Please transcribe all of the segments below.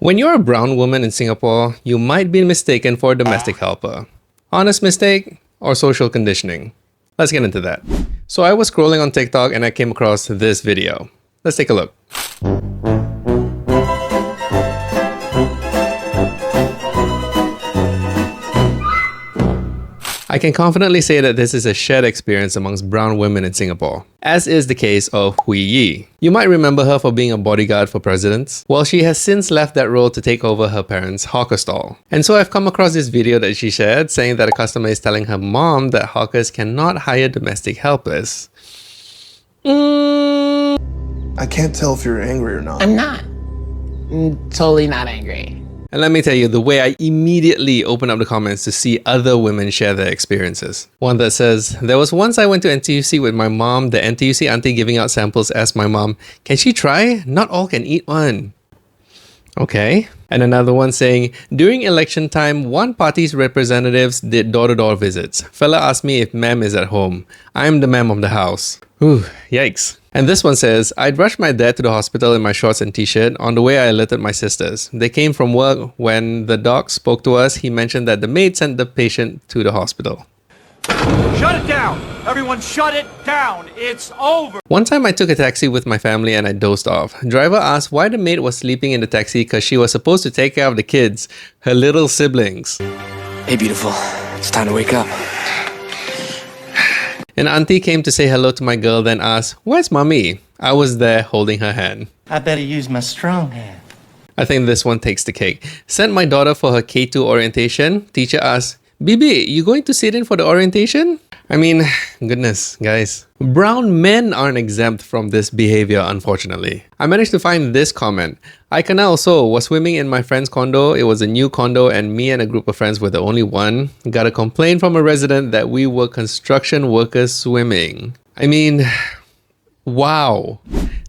When you're a brown woman in Singapore, you might be mistaken for a domestic helper. Honest mistake or social conditioning? Let's get into that. So I was scrolling on TikTok and I came across this video. Let's take a look. I can confidently say that this is a shared experience amongst brown women in Singapore, as is the case of Hui Yi. You might remember her for being a bodyguard for presidents. Well, she has since left that role to take over her parents' hawker stall. And so I've come across this video that she shared saying that a customer is telling her mom that hawkers cannot hire domestic helpers. I can't tell if you're angry or not. I'm not. I'm totally not angry. And let me tell you, the way I immediately open up the comments to see other women share their experiences. One that says, there was once I went to NTUC with my mom, the NTUC auntie giving out samples asked my mom, can she try? Not all can eat one. Okay. And another one saying, during election time, one party's representatives did door-to-door visits. Fella asked me if ma'am is at home. I'm the ma'am of the house. Whew, yikes. And this one says, I'd rushed my dad to the hospital in my shorts and t-shirt. On the way, I alerted my sisters. They came from work. When the doc spoke to us, he mentioned that the maid sent the patient to the hospital. Shut it down! Everyone shut it down! It's over! One time I took a taxi with my family and I dozed off. Driver asked why the maid was sleeping in the taxi because she was supposed to take care of the kids, her little siblings. Hey, beautiful. It's time to wake up. An auntie came to say hello to my girl, then asked, where's mommy? I was there holding her hand. I better use my strong hand. I think this one takes the cake. Sent my daughter for her K2 orientation. Teacher asked, Bibi, you going to sit in for the orientation? I mean, goodness, guys. Brown men aren't exempt from this behavior, unfortunately. I managed to find this comment. I kinda also was swimming in my friend's condo. It was a new condo and me and a group of friends were the only one. Got a complaint from a resident that we were construction workers swimming. I mean, wow.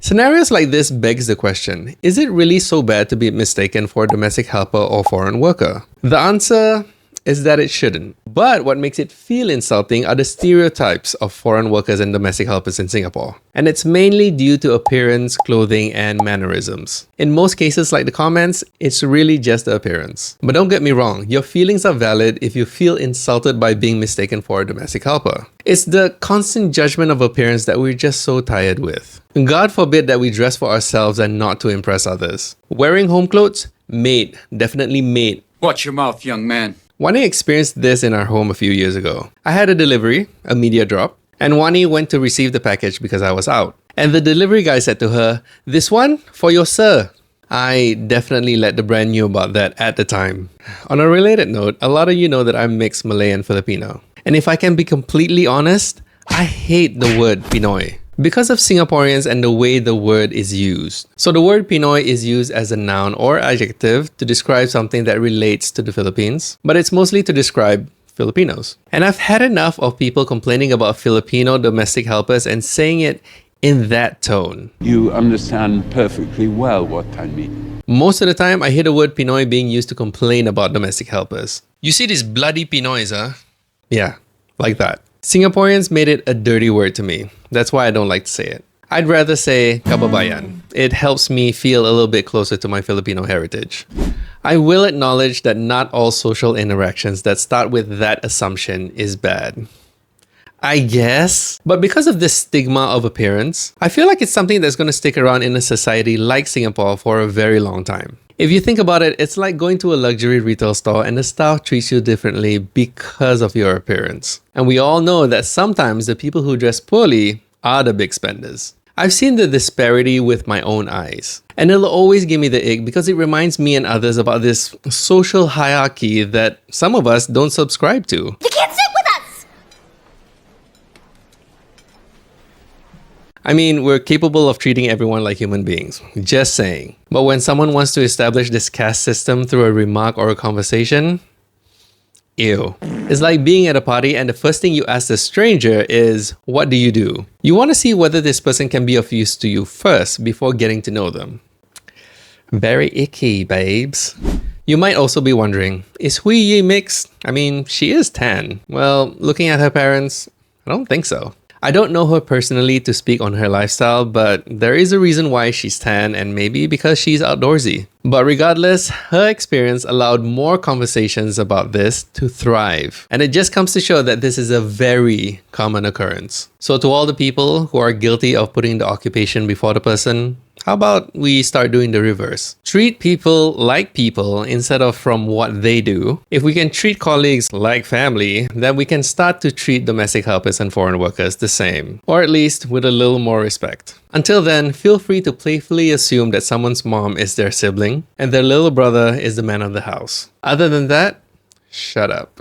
Scenarios like this begs the question, is it really so bad to be mistaken for a domestic helper or foreign worker? The answer is that it shouldn't. But what makes it feel insulting are the stereotypes of foreign workers and domestic helpers in Singapore. And it's mainly due to appearance, clothing, and mannerisms. In most cases like the comments, it's really just the appearance. But don't get me wrong, your feelings are valid if you feel insulted by being mistaken for a domestic helper. It's the constant judgment of appearance that we're just so tired with. God forbid that we dress for ourselves and not to impress others. Wearing home clothes? Made. Definitely made. Watch your mouth, young man. Wani experienced this in our home a few years ago. I had a delivery, a media drop, and Wani went to receive the package because I was out. And the delivery guy said to her, this one for your sir. I definitely let the brand knew about that at the time. On a related note, a lot of you know that I'm mixed Malay and Filipino. And if I can be completely honest, I hate the word Pinoy because of Singaporeans and the way the word is used. So the word Pinoy is used as a noun or adjective to describe something that relates to the Philippines, but it's mostly to describe Filipinos. And I've had enough of people complaining about Filipino domestic helpers and saying it in that tone. You understand perfectly well what I mean. Most of the time, I hear the word Pinoy being used to complain about domestic helpers. You see these bloody Pinoys, huh? Yeah, like that. Singaporeans made it a dirty word to me. That's why I don't like to say it. I'd rather say kababayan. It helps me feel a little bit closer to my Filipino heritage. I will acknowledge that not all social interactions that start with that assumption is bad. I guess. But because of this stigma of appearance, I feel like it's something that's going to stick around in a society like Singapore for a very long time. If you think about it, it's like going to a luxury retail store and the staff treats you differently because of your appearance. And we all know that sometimes the people who dress poorly are the big spenders. I've seen the disparity with my own eyes. And it'll always give me the ick because it reminds me and others about this social hierarchy that some of us don't subscribe to. You can't sit with us! I mean, we're capable of treating everyone like human beings, just saying. But when someone wants to establish this caste system through a remark or a conversation, ew. It's like being at a party and the first thing you ask the stranger is, what do you do? You want to see whether this person can be of use to you first before getting to know them. Very icky, babes. You might also be wondering, is Hui Yi mixed? I mean, she is tan. Well, looking at her parents, I don't think so. I don't know her personally to speak on her lifestyle, but there is a reason why she's tan, and maybe because she's outdoorsy. But regardless, her experience allowed more conversations about this to thrive. And it just comes to show that this is a very common occurrence. So to all the people who are guilty of putting the occupation before the person, how about we start doing the reverse? Treat people like people instead of from what they do. If we can treat colleagues like family, then we can start to treat domestic helpers and foreign workers the same, or at least with a little more respect. Until then, feel free to playfully assume that someone's mom is their sibling and their little brother is the man of the house. Other than that, shut up.